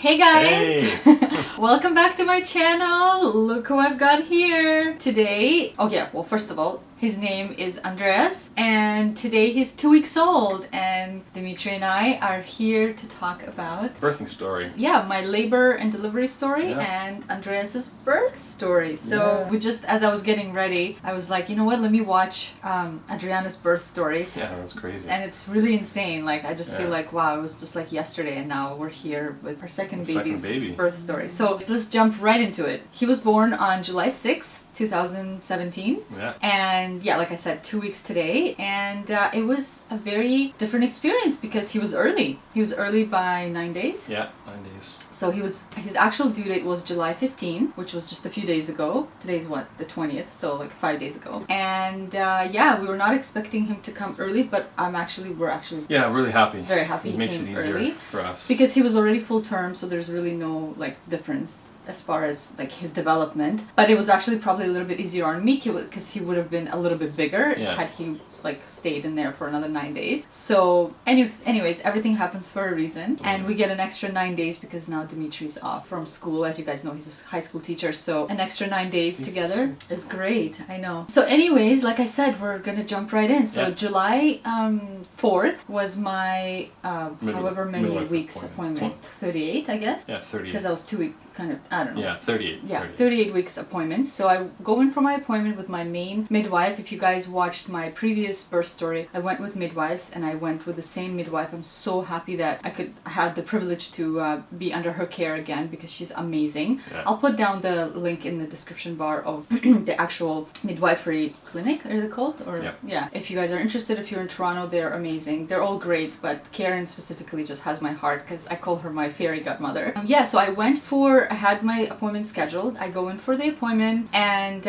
Hey guys! Hey. Welcome back to my channel! Look who I've got here! Today, first of all, his name is Andreas and today he's 2 weeks old and Demetri and I are here to talk about Birthing story. Yeah, my labor and delivery story and Andreas's birth story. So we just, as I was getting ready, I was like, you know what, let me watch Adriana's birth story. Yeah, that's crazy. And it's really insane. Like, I just feel like, wow, it was just like yesterday and now we're here with our second baby's birth story. So let's jump right into it. He was born on July 6th, 2017. Yeah. And yeah, like I said, 2 weeks today. And it was a very different experience because he was early. He was early by 9 days. Yeah, 9 days. So his actual due date was July 15, which was just a few days ago. Today's what, the 20th, so like 5 days ago. And yeah, we were not expecting him to come early, but we're actually really happy. Very happy it makes it easier early for us. because he was already full term, so there's really no like difference as far as like his development. But it was actually probably a little bit easier on me because he would have been a little bit bigger had he like stayed in there for another 9 days. So anyways, everything happens for a reason, and we get an extra 9 days because now Demetri's off from school. As you guys know, he's a high school teacher, so an extra 9 days together is great. I know. So anyways, like I said, we're gonna jump right in. So July 4th was my however many weeks appointment. 38, I guess. Yeah, 38. Because I was 2 weeks. Kind of, I don't know. Yeah, 38. Yeah, 38 weeks appointments. So I go in for my appointment with my main midwife. If you guys watched my previous birth story, I went with midwives and I went with the same midwife. I'm so happy that I could have the privilege to be under her care again because she's amazing. Yeah. I'll put down the link in the description bar of the actual Midwifery Clinic, are they called? Or yeah, if you guys are interested, if you're in Toronto, they're amazing. They're all great, but Karen specifically just has my heart because I call her my fairy godmother. So I had my appointment scheduled. I go in for the appointment and,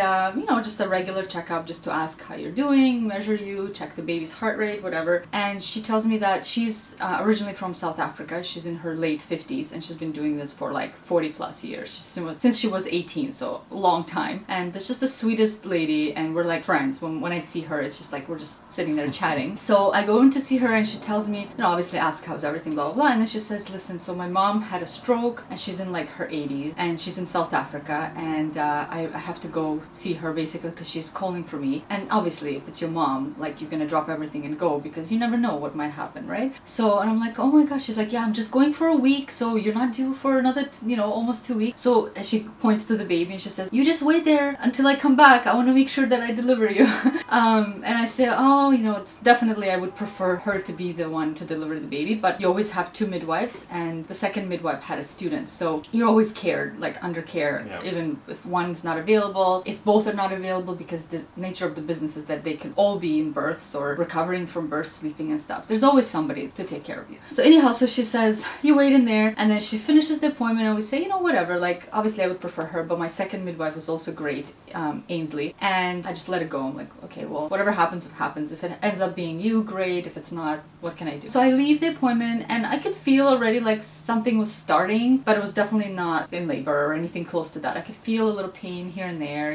just a regular checkup just to ask how you're doing, measure you, check the baby's heart rate, whatever. And she tells me that she's originally from South Africa. She's in her late 50s and she's been doing this for like 40 plus years. Since she was 18, so a long time. And it's just the sweetest lady and we're like friends. When I see her, it's just like we're just sitting there chatting. So I go in to see her and she tells me, obviously ask how's everything, blah, blah, blah. And then she says, listen, so my mom had a stroke and she's in like her 80s. And she's in South Africa and I have to go see her basically because she's calling for me. And obviously if it's your mom, like you're gonna drop everything and go because you never know what might happen, right? So, and I'm like, oh my gosh. She's like, yeah, I'm just going for a week, so you're not due for another almost 2 weeks. So she points to the baby and she says, you just wait there until I come back. I want to make sure that I deliver you. And I say, oh, it's definitely I would prefer her to be the one to deliver the baby, but you always have two midwives and the second midwife had a student, so you're always cared, like under care, even if one's not available, if both are not available, because the nature of the business is that they can all be in births or recovering from birth, sleeping and stuff. There's always somebody to take care of you. So anyhow, so she says, you wait in there, and then she finishes the appointment and we say, whatever, like obviously I would prefer her, but my second midwife was also great, Ainsley, and I just let it go. I'm like, okay, well, whatever happens, happens. If it ends up being you, great. If it's not, what can I do? So I leave the appointment and I could feel already like something was starting, but it was definitely not in labor or anything close to that. I could feel a little pain here and there,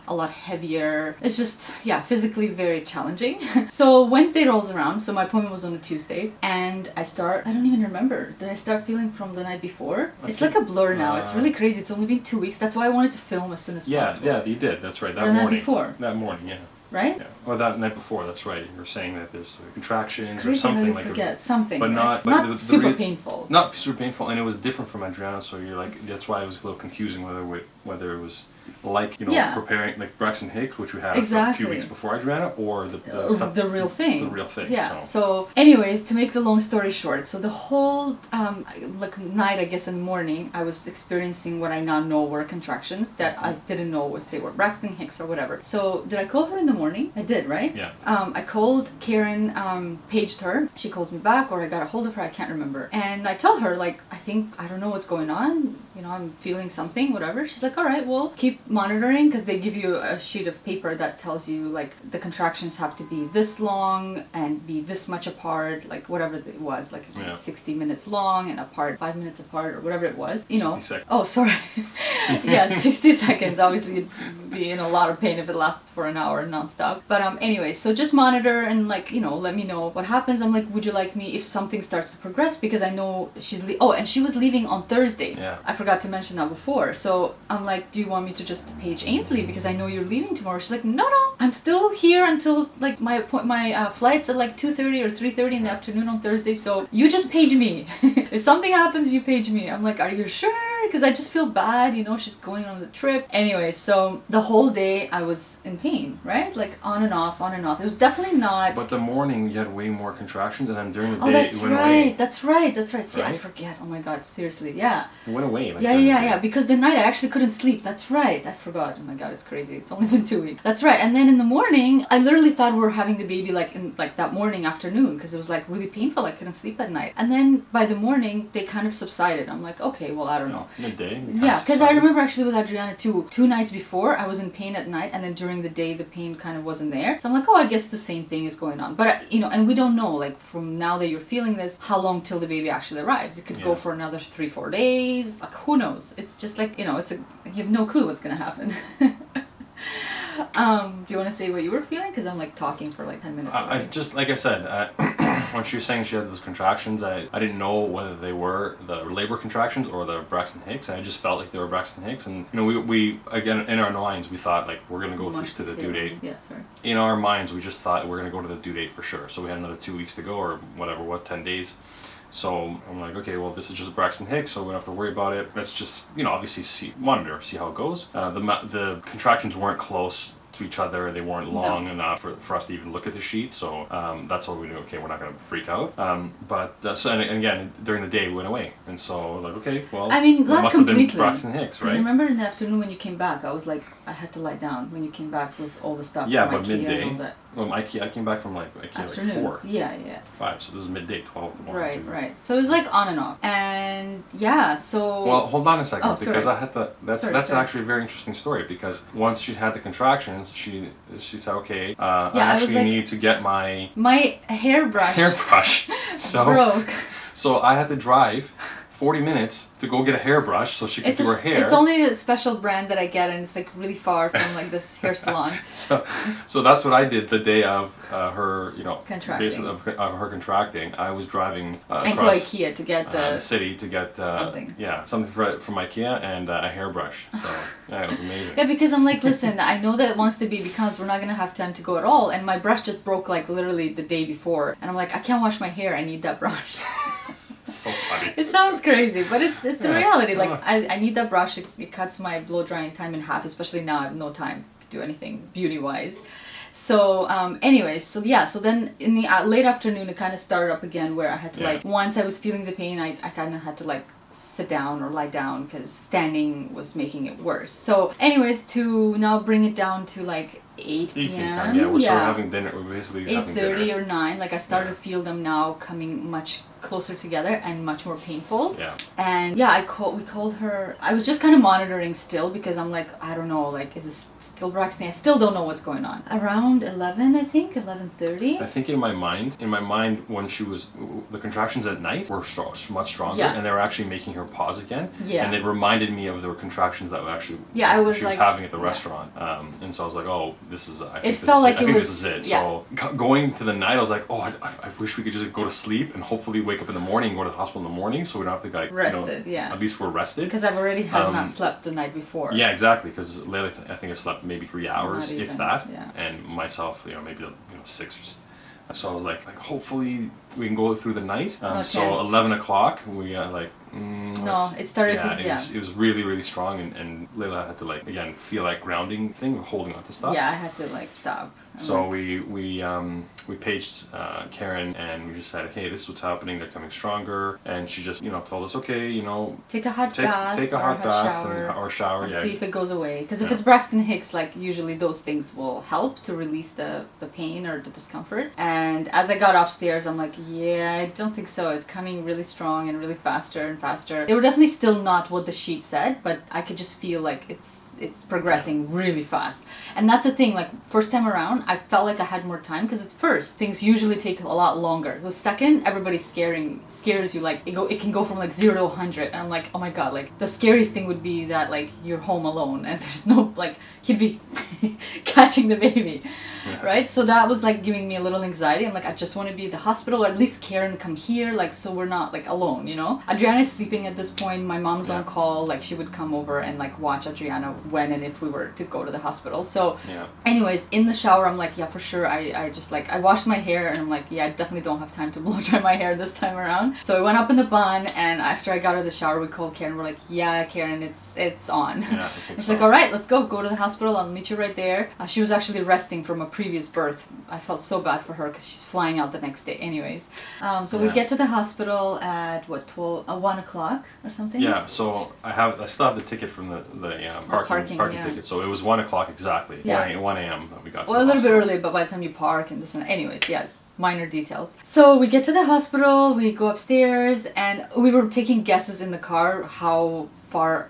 a lot heavier. It's just, physically very challenging. So Wednesday rolls around, so my appointment was on a Tuesday, and I don't even remember. Did I start feeling from the night before? It's like a blur now. It's really crazy. It's only been 2 weeks. That's why I wanted to film as soon as possible. Yeah, you did. That's right. That morning. Night before. That morning, yeah. Right? Yeah. Or that night before, that's right. You were saying that there's contractions it's crazy or something how you forget. Something, but right? not super painful. Not super painful, and it was different from Adriana, so you're like, that's why it was a little confusing whether it was like, preparing like Braxton Hicks, which we had a few weeks before Adriana, or the real thing. The real thing. Yeah. So anyways, to make the long story short, so the whole night, I guess in the morning, I was experiencing what I now know were contractions that I didn't know if they were Braxton Hicks or whatever. So did I call her in the morning? I did, right? Yeah. I called Karen, paged her. She calls me back, or I got a hold of her. I can't remember. And I tell her, like, I don't know what's going on. I'm feeling something, whatever. She's like, all right, well, keep monitoring, because they give you a sheet of paper that tells you, like, the contractions have to be this long and be this much apart, like, whatever it was, like 60 minutes long and apart, 5 minutes apart, or whatever it was, 60 seconds. Oh, sorry. 60 seconds. Obviously, you'd be in a lot of pain if it lasts for an hour nonstop. But But anyway, so just monitor and like, you know, let me know what happens. I'm like, would you like me if something starts to progress? Because I know she's and she was leaving on Thursday. Yeah. I forgot to mention that before. So I'm like, do you want me to just page Ainsley because I know you're leaving tomorrow? She's like, no, I'm still here until like my flight's at like 2:30 or 3:30 in the afternoon on Thursday. So you just page me. If something happens, you page me. I'm like, are you sure? Because I just feel bad, you know, she's going on the trip. Anyway, so the whole day I was in pain, right? Like on and off, on and off. It was definitely not. But the morning you had way more contractions, and then during the day it went away. That's right. See, right? I forget. Oh my God, seriously, yeah. It went away. Like Yeah. Because the night I actually couldn't sleep. That's right. I forgot. Oh my God, it's crazy. It's only been 2 weeks. That's right. And then in the morning, I literally thought we were having the baby like in like that morning afternoon because it was like really painful. I couldn't sleep at night. And then by the morning, they kind of subsided. I'm like, okay, well, I don't know. Midday. Yeah, because I remember actually with Adriana too, 2 nights before I was in pain at night, and then during the day the pain kind of wasn't there. So I'm like, oh, I guess the same thing is going on. But you know, and we don't know like from now that you're feeling this, how long till the baby actually arrives. It could go for another 3-4 days. Like who knows? It's just like, you know, you have no clue what's gonna happen. Do you want to say what you were feeling? Because I'm like talking for like 10 minutes. I just, like I said, when she was saying she had those contractions, I didn't know whether they were the labor contractions or the Braxton Hicks. And I just felt like they were Braxton Hicks. And you know, we again in our minds we thought like we're gonna go to the due date. Yeah, sorry. In our minds, we just thought we're gonna go to the due date for sure. So we had another 2 weeks to go, or whatever it was, 10 days. So I'm like, okay, well, this is just Braxton Hicks, so we don't have to worry about it. Let's just, you know, obviously monitor, see how it goes. The contractions weren't close to each other. They weren't long enough for us to even look at the sheet. So that's why we knew, okay, we're not going to freak out. So and again, during the day, we went away. And so like, okay, well, I mean, it not must completely. have been Braxton Hicks, right? Because remember in the afternoon when you came back, I was like, I had to lie down when you came back with all the stuff. Yeah, from but IKEA midday. and all that. Well, I came back from like IKEA Afternoon. like 4. Yeah. 5. So this is midday, 12 in the morning. Right. So it was like on and off. And yeah, so. Well, hold on a second, because sorry. I had to. That's actually a very interesting story, because once she had the contractions, she said, okay, I actually like, need to get my hairbrush. So broke. So I had to drive 40 minutes to go get a hairbrush so she could do her hair. It's only a special brand that I get, and it's like really far from like this hair salon. So that's what I did the day of her, you know, contracting. Of her contracting. I was driving and to IKEA to get the city to get something. Yeah, something from IKEA and a hairbrush. So yeah, it was amazing. Yeah, because I'm like, listen, I know that once the baby comes, we're not gonna have time to go at all, and my brush just broke like literally the day before, and I'm like, I can't wash my hair. I need that brush. So funny. It sounds crazy, but it's the reality. Like I need that brush. It cuts my blow drying time in half, especially now I have no time to do anything beauty wise. So anyways, so then in the late afternoon it kind of started up again, where I had to like, once I was feeling the pain, I kind of had to like sit down or lie down because standing was making it worse. So anyways, to now bring it down to like 8 p.m. time. Yeah, we're sort of having dinner. We're basically 8:30 or 9. Like I started to feel them now coming much closer together and much more painful. Yeah. And yeah, we called her. I was just kind of monitoring still because I'm like, I don't know, like, is this still Braxton? I still don't know what's going on. Around 11, I think, 11:30. I think in my mind, when she was, the contractions at night were much stronger, and they were actually making her pause again. Yeah. And it reminded me of the contractions that she was having at the restaurant. And so I was like, oh, this is. I think this is it. So going to the night, I was like, oh, I wish we could just go to sleep and hopefully wake up in the morning and go to the hospital in the morning, so we don't have to like rested. At least we're rested. Because I've already not slept the night before. Yeah, exactly. Because Leyla, I think I slept maybe 3 hours, if that, and myself, maybe 6 or so. So I was like hopefully we can go through the night. So 11 o'clock, we it started it was really, really strong, and Leyla had to like, again, feel like grounding thing, holding on to stuff. Yeah, I had to like stop. So we paged Karen, and we just said, okay, this is what's happening. They're coming stronger, and she just told us, okay, take a hot bath, take a hot bath or shower, and see if it goes away. Because if it's Braxton Hicks, like usually those things will help to release the pain or the discomfort. And as I got upstairs, I'm like, yeah, I don't think so. It's coming really strong and really faster and faster. They were definitely still not what the sheet said, but I could just feel like it's it's progressing really fast. And that's the thing, like first time around, I felt like I had more time because it's first. Things usually take a lot longer. So second, everybody scares you, like it can go from like 0 to 100. And I'm like, oh my god, like the scariest thing would be that like you're home alone and there's no, like he'd be catching the baby. Yeah. Right? So that was like giving me a little anxiety. I'm like, I just want to be at the hospital, or at least Karen come here, like so we're not like alone, you know? Adriana's sleeping at this point. My mom's on call, like she would come over and like watch Adriana when and if we were to go to the hospital. So anyways, in the shower I'm like, yeah, for sure. I just like, I washed my hair and I'm like, yeah, I definitely don't have time to blow dry my hair this time around. So I went up in the bun, and after I got out of the shower we called Karen. We're like, yeah, Karen, it's on. Yeah, she's like, all right, let's go to the hospital. I'll meet you right there. She was actually resting from a previous birth. I felt so bad for her because she's flying out the next day anyways. So we get to the hospital at what, 1 o'clock or something? Yeah, so I still have the ticket from the parking ticket, so it was 1 o'clock exactly. 1 a.m. that we got to the a little bit early, but by the time you park and this and that. Anyways, minor details. So we get to the hospital, we go upstairs, and we were taking guesses in the car how far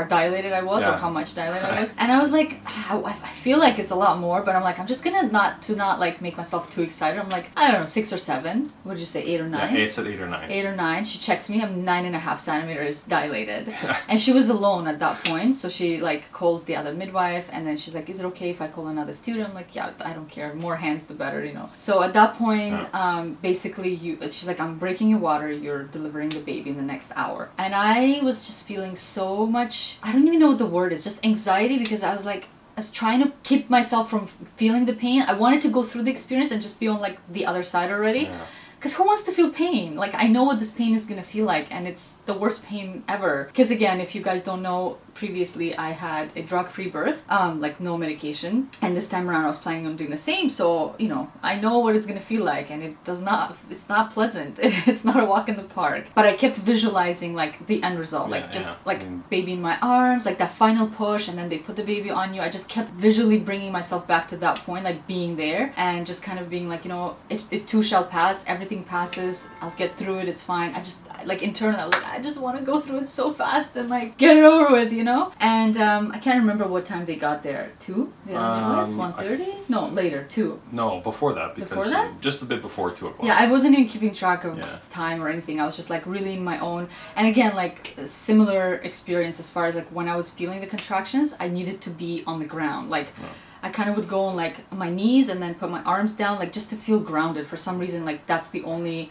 dilated I was, or how much dilated I was. And I was like, I feel like it's a lot more, but I'm like, I'm just gonna not like make myself too excited. I'm like, I don't know, 6 or 7. What did you say, 8 or 9? Yeah, 8 said 8 or 9. 8 or 9. She checks me. I'm 9.5 centimeters dilated. And she was alone at that point, so she like calls the other midwife, and then she's like, is it okay if I call another student? I'm like, yeah, I don't care. More hands, the better, you know. So at that point, basically, she's like, I'm breaking your water. You're delivering the baby in the next hour. And I was just feeling so much, I don't even know what the word is, just anxiety, because I was trying to keep myself from feeling the pain. I wanted to go through the experience and just be on like the other side already. Because who wants to feel pain? Like, I know what this pain is gonna feel like, and it's the worst pain ever. Because again, if you guys don't know, previously I had a drug-free birth, like no medication, and this time around I was planning on doing the same. So you know, I know what it's gonna feel like, and it's not pleasant. It's not a walk in the park. But I kept visualizing like the end result, like baby in my arms, like that final push, and then they put the baby on you. I just kept visually bringing myself back to that point, like being there, and just kind of being like, you know, it too shall pass. Everything passes. I'll get through it. It's fine. I just like internally I was like, I just want to go through it so fast and like get it over with, you know. And I can't remember what time they got there. 2? The other midwives? 1:30? No, later. 2. No, before that, because just a bit before 2 o'clock. Yeah, I wasn't even keeping track of time or anything. I was just like really in my own. And again, like similar experience as far as like when I was feeling the contractions, I needed to be on the ground, like. I kind of would go on like my knees and then put my arms down, like just to feel grounded. For some reason, like that's the only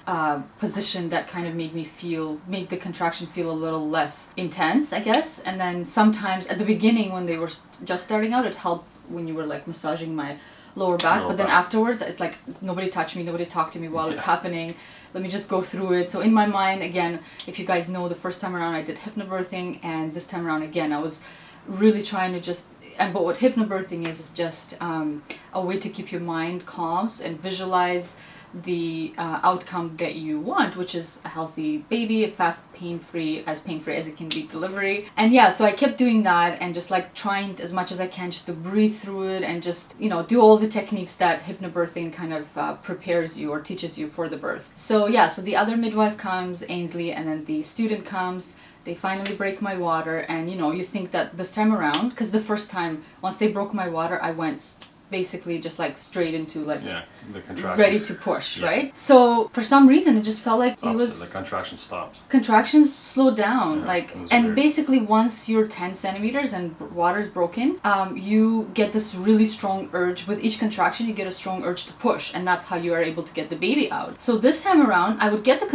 position that kind of made the contraction feel a little less intense, I guess. And then sometimes at the beginning when they were just starting out, it helped when you were like massaging my lower back. But then afterwards, it's like nobody touched me, nobody talked to me while it's happening. Let me just go through it. So in my mind, again, if you guys know, the first time around I did hypnobirthing, and this time around again I was really trying to just. But what hypnobirthing is just a way to keep your mind calm and visualize the outcome that you want, which is a healthy baby, a fast, pain-free as it can be delivery. And yeah, so I kept doing that and just like trying as much as I can just to breathe through it and just, you know, do all the techniques that hypnobirthing kind of prepares you or teaches you for the birth. So yeah, so the other midwife comes, Ainsley, and then the student comes. They finally break my water, and you know, you think that this time around, because the first time, once they broke my water, I went basically just like straight into like the contractions, ready to push, right? So for some reason, it just felt like it was the contraction stopped. Contractions slowed down, like, and weird. Basically once you're 10 centimeters and water's broken, you get this really strong urge. With each contraction, you get a strong urge to push, and that's how you are able to get the baby out. So this time around, I would get the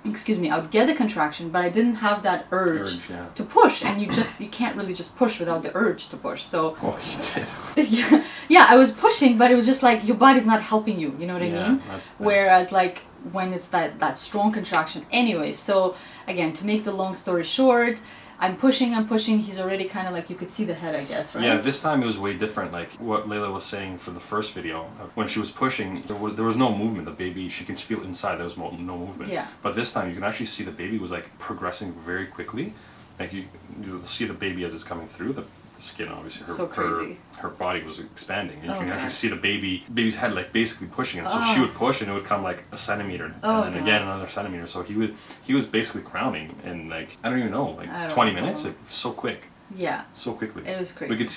I would get the contraction, but I didn't have that urge to push, and you can't really just push without the urge to push. So you did. yeah, I was pushing, but it was just like your body's not helping you, you know what I mean? Whereas like when it's that strong contraction anyway. So again, to make the long story short, I'm pushing, he's already kind of like, you could see the head, I guess, right? Yeah, this time it was way different. Like what Leyla was saying for the first video, when she was pushing, there was no movement. The baby, she can feel inside, there was no movement. Yeah. But this time you can actually see the baby was like progressing very quickly. Like you see the baby as it's coming through, the skin, obviously, her body was expanding, and you can actually see the baby's head like basically pushing it. So she would push and it would come like a centimeter, and then again another centimeter. So he was basically crowning in like, I don't even know, like 20 minutes, like so quick. Yeah. So quickly. It was crazy. We could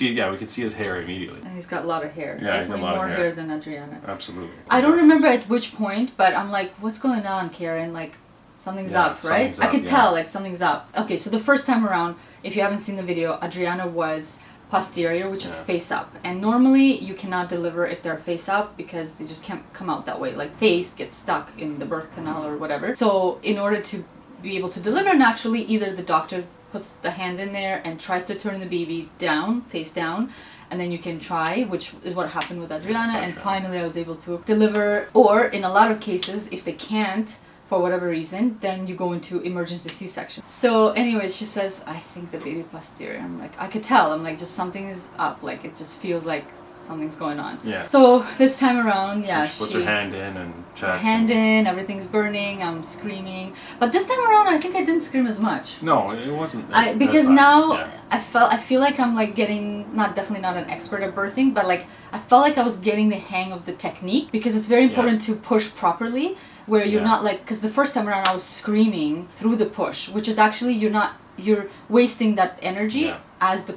see his hair immediately. And he's got a lot of hair. Yeah, Definitely more hair than Adriana. Absolutely. I don't remember at which point, but I'm like, what's going on, Karen? Like, something's up, right? I could tell, like, something's up. Okay, so the first time around, if you haven't seen the video, Adriana was posterior, which is face up. And normally you cannot deliver if they're face up because they just can't come out that way. Like, face gets stuck in the birth canal or whatever. So in order to be able to deliver naturally, either the doctor puts the hand in there and tries to turn the baby down, face down, and then you can try, which is what happened with Adriana, and finally I was able to deliver. Or in a lot of cases, if they can't, for whatever reason, then you go into emergency C-section. So anyways, she says, I think the baby posterior. I'm like, I could tell. I'm like, just something is up. Like, it just feels like something's going on. Yeah. So this time around, she puts her hand in and checks. Everything's burning. I'm screaming. But this time around, I think I didn't scream as much. No, it wasn't. Because now I feel like I'm like getting, definitely not an expert at birthing, but like I felt like I was getting the hang of the technique, because it's very important to push properly, where you're not like, because the first time around I was screaming through the push, which is actually you're wasting that energy as the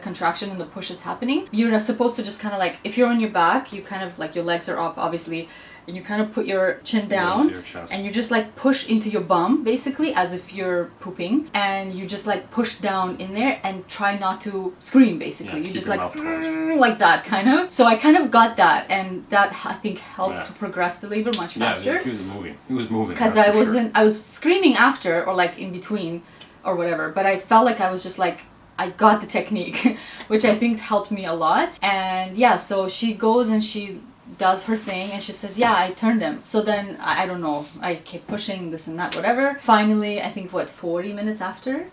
contraction and the push is happening. You're supposed to just kind of like, if you're on your back, you kind of like, your legs are up obviously, and you kind of put your chin down and you just like push into your bum basically as if you're pooping, and you just like push down in there and try not to scream basically. You just like that kind of. So I kind of got that, and that I think helped to progress the labor much faster. Yeah, he was moving. Because I was screaming after or like in between or whatever, but I felt like I was just like, I got the technique, which I think helped me a lot. And yeah, so she goes and she does her thing and she says, yeah, I turned him. So then I don't know, I kept pushing this and that, whatever. Finally, I think 40 minutes after,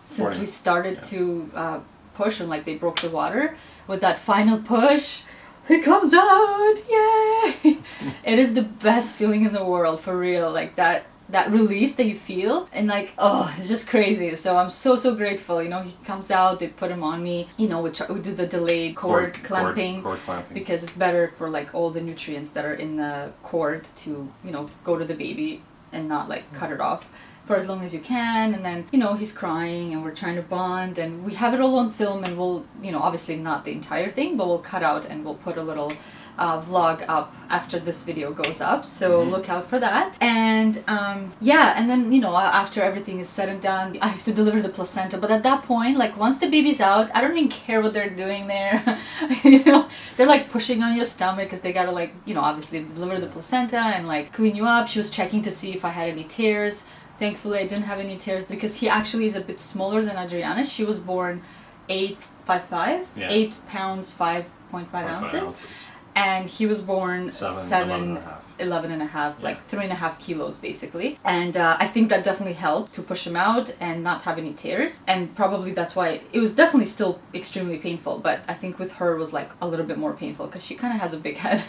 since we started to push and like they broke the water, with that final push, it comes out, yay! It is the best feeling in the world, for real. Like that release that you feel, and like, oh, it's just crazy. So I'm so grateful. You know, he comes out, they put him on me, you know, we do the delayed cord clamping, because it's better for like all the nutrients that are in the cord to, you know, go to the baby and not like cut it off for as long as you can. And then, you know, he's crying and we're trying to bond, and we have it all on film, and we'll, you know, obviously not the entire thing, but we'll cut out and we'll put a little vlog up after this video goes up, so look out for that. And and then, you know, after everything is said and done, I have to deliver the placenta. But at that point, like, once the baby's out, I don't even care what they're doing there. You know, they're like pushing on your stomach because they gotta, like, you know, obviously deliver the placenta and like clean you up. She was checking to see if I had any tears. Thankfully I didn't have any tears, because he actually is a bit smaller than Adriana. She was born 8'5", 8 pounds 5.5 ounces. And he was born 11 and a half, like 3.5 kilos basically. And I think that definitely helped to push him out and not have any tears. And probably that's why it was definitely still extremely painful. But I think with her it was like a little bit more painful, because she kind of has a big head.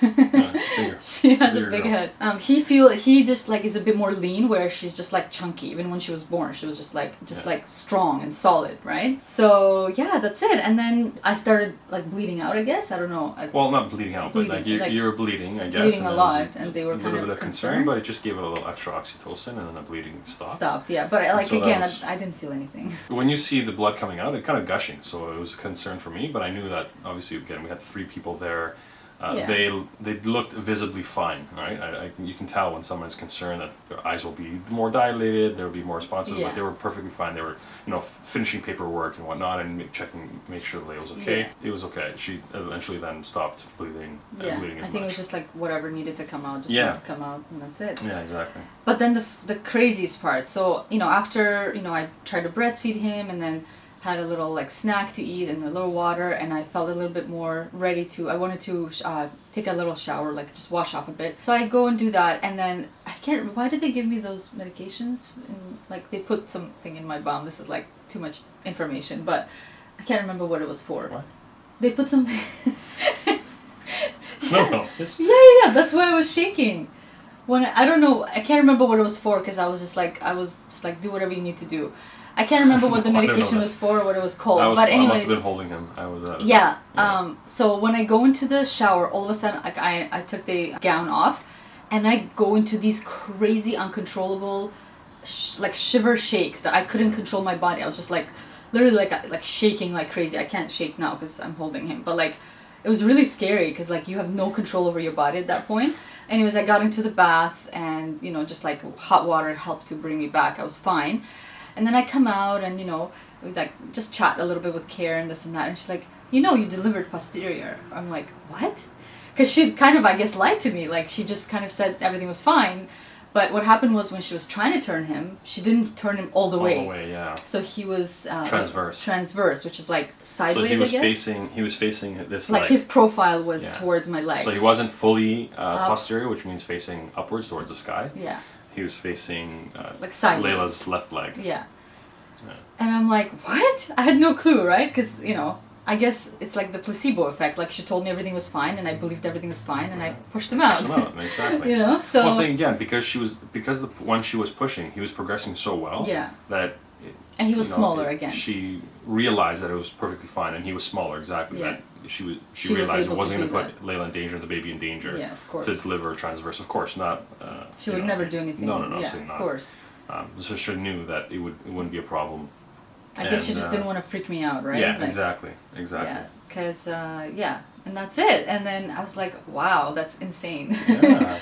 She has a big head. He just like is a bit more lean, where she's just like chunky. Even when she was born, she was just like strong and solid, right? So yeah, that's it. And then I started like bleeding out, I guess. I don't know. Well, not bleeding out, but like you were bleeding, I guess. Bleeding a lot, and they were a little bit of concern, but it just gave it a little extra oxytocin, and then the bleeding stopped. Yeah, but like, so again, I didn't feel anything. When you see the blood coming out, it kind of gushing, so it was a concern for me. But I knew that obviously, again, we had 3 people there. They looked visibly fine, right? You can tell when someone's concerned that their eyes will be more dilated, they'll be more responsive, but they were perfectly fine. They were, you know, finishing paperwork and whatnot, and make sure Leyla was okay. Yeah. It was okay. She eventually then stopped bleeding. Bleeding as I think it was just like whatever needed to come out, just needed to come out, and that's it. Yeah, exactly. But then the craziest part. So, you know, after, you know, I tried to breastfeed him, and then had a little like snack to eat and a little water, and I felt a little bit more ready to, I wanted to take a little shower, like just wash off a bit. So I go and do that, and then I can't remember, why did they give me those medications? And, like, they put something in my bum. This is like too much information, but I can't remember what it was for. What? They put something. No. Yeah, that's why I was shaking. When I don't know, I can't remember what it was for, because I was just like, do whatever you need to do. I can't remember what the medication was for or what it was called. But anyways, I must have been holding him. I was so when I go into the shower, all of a sudden, like, I took the gown off, and I go into these crazy, uncontrollable, like shiver shakes that I couldn't control my body. I was just like literally like shaking like crazy. I can't shake now because I'm holding him, but like it was really scary because like you have no control over your body at that point. Anyways, I got into the bath and, you know, just like hot water helped to bring me back. I was fine. And then I come out and, you know, we like just chat a little bit with Care and this and that. And she's like, you know, you delivered posterior. I'm like, what? Because she kind of, I guess, lied to me. Like she just kind of said everything was fine. But what happened was when she was trying to turn him, she didn't turn him all the way. All the way, yeah. So he was transverse. Transverse, which is like sideways. So he was I guess. He was facing this. Like leg. his profile was towards my leg. So he wasn't fully posterior, which means facing upwards towards the sky. Yeah. He was facing like sideways. Leyla's left leg. Yeah. And I'm like, what? I had no clue, right? Because, you know, I guess it's like the placebo effect. Like she told me everything was fine, and I believed everything was fine, and I pushed him out. Exactly. You know, so. Well, thing again, because when she was pushing, he was progressing so well. Yeah. That. And he was smaller again. She realized that it was perfectly fine, and he was smaller. Exactly. Yeah. That she realized it wasn't going to put that. Leyla in danger, the baby in danger. Yeah, of course. To deliver transverse, of course, not. She would never do anything. No, Yeah, not. of course. So she knew that it wouldn't be a problem. I guess she just didn't want to freak and out, right? Yeah, like, exactly. Yeah, because, and that's it. And then I was like, wow, that's insane. Yeah.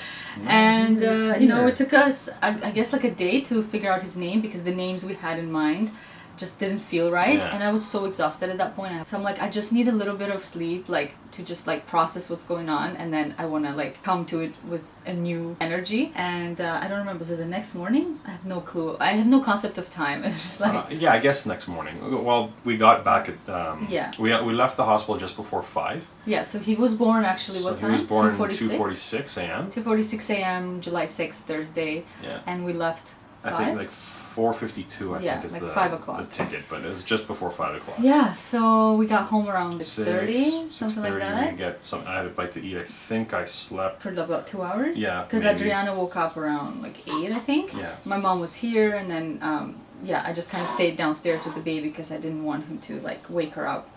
And, you know, it took us, I guess, like a day to figure out his name because the names we had in mind just didn't feel right. Yeah. And I was so exhausted at that point. So I'm like, I just need a little bit of sleep, like, to just, like, process what's going on. And then I want to, like, come to it with a new energy. And I don't remember, was it the next morning? I have no clue. I have no concept of time. It's just like... yeah, I guess next morning. Well, we got back at... yeah. We left the hospital just before 5. Yeah, so he was born actually what time? He was born 2:46 a.m. 2:46 a.m. July 6th, Thursday. Yeah. And we left 5? I think like 4:52. I think is like the 5 o'clock. The ticket, but it was just before 5 o'clock. Yeah, so we got home around 6:30, something like 6:30, that. We get some. I had a bite to eat. I think I slept For about 2 hours. Yeah, Because maybe. Adriana woke up around like 8, I think. Yeah. My mom was here, and then I just kind of stayed downstairs with the baby because I didn't want him to like wake her up.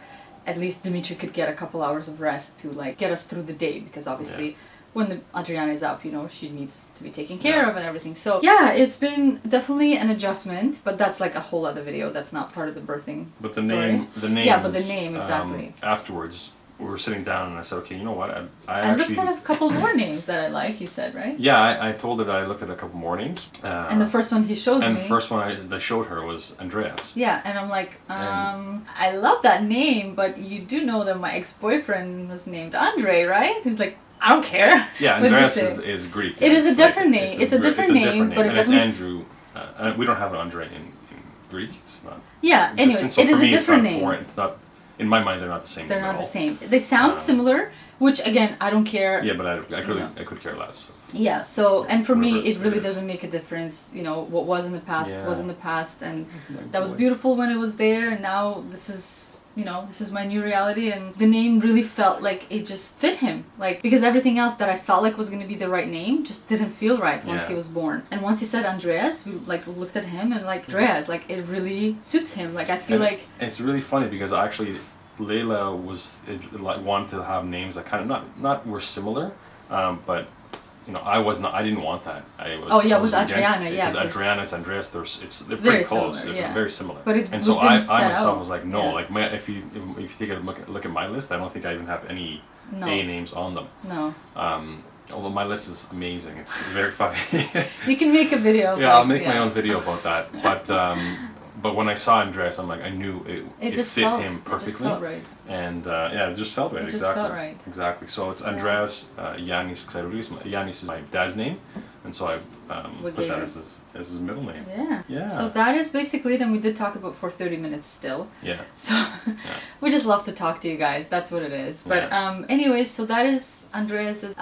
At least Demetri could get a couple hours of rest to like get us through the day because obviously. Yeah. When Adriana is up, you know, she needs to be taken care of and everything. So yeah, it's been definitely an adjustment, but that's like a whole other video. That's not part of the birthing But the story. name. Yeah, but the name, exactly. Afterwards, we were sitting down and I said, okay, you know what? I I actually looked at a couple more names that I like, you said, right? Yeah, I told her that I looked at a couple more names. And the first one he shows and me. the first one I showed her was Andreas. Yeah, and I'm like, I love that name, but you do know that my ex-boyfriend was named Andre, right? He was like, I don't care. Yeah, Andreas is Greek. It is a different name. It's a different name, but it it's definitely... Andrew. We don't have an Andre in Greek. It's not. Yeah, anyways, it is a different name. It's not. In my mind, they're not the same. They're not the same. They sound similar, which again, I don't care. Yeah, but I could care less. So. Yeah, so, and for me, it really doesn't make a difference, you know, what was in the past was in the past, and that was beautiful when it was there, and now this is, you know, this is my new reality, and the name really felt like it just fit him, like, because everything else that I felt like was going to be the right name just didn't feel right once he was born. And once he said Andreas, we, like, looked at him, and, like, Andreas, like, it really suits him, like, I feel like... It's really funny, because actually, Leyla wanted to have names that kind of, not were similar, but... You know, I didn't want that. It was Adriana, because Adriana and Andreas, they're pretty close. They're very similar. But and so I myself was like, no, like if you take a look at my list, I don't think I even have any A names on them. No. Although my list is amazing, it's very funny. You can make a video. Yeah, I'll make my own video about that. But when I saw Andreas, I'm like, I knew it fit him perfectly. It just felt right. And it just felt right. It just felt right. Exactly. So it's Andreas Yanis Xaroulis. Yanis is my dad's name, and so I put that as his middle name. Yeah. Yeah. So that is basically it, and we did talk about for 30 minutes still. Yeah. So we just love to talk to you guys. That's what it is. But anyways, so that is Andreas's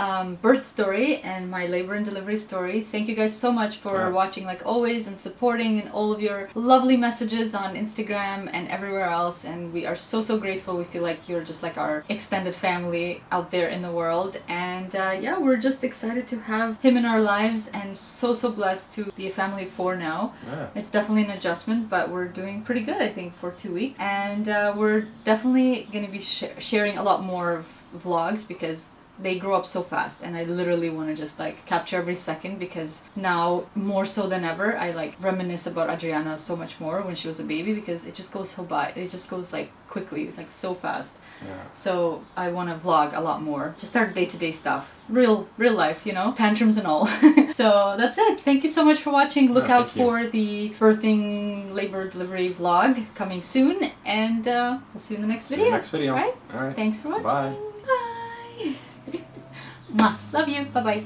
birth story and my labor and delivery story. Thank you guys so much for watching, like always, and supporting, and all of your lovely messages on Instagram and everywhere else. And we are so grateful. We feel like you're just like our extended family out there in the world. And we're just excited to have him in our lives, and so blessed to be a family of 4 now. Yeah. It's definitely an adjustment, but we're doing pretty good, I think, for 2 weeks. And we're definitely going to be sharing a lot more vlogs, because they grow up so fast, and I literally want to just like capture every second, because now more so than ever I like reminisce about Adriana so much more when she was a baby, because it just goes so by, it just goes like quickly, like so fast. Yeah. So I want to vlog a lot more, just our day-to-day stuff, real life, you know, tantrums and all. So that's it. Thank you so much for watching. Look out for the birthing labor delivery vlog coming soon, and we'll see you in the next video. Right? All right. Thanks for watching. Bye. Bye. Mwah. Love you. Bye bye.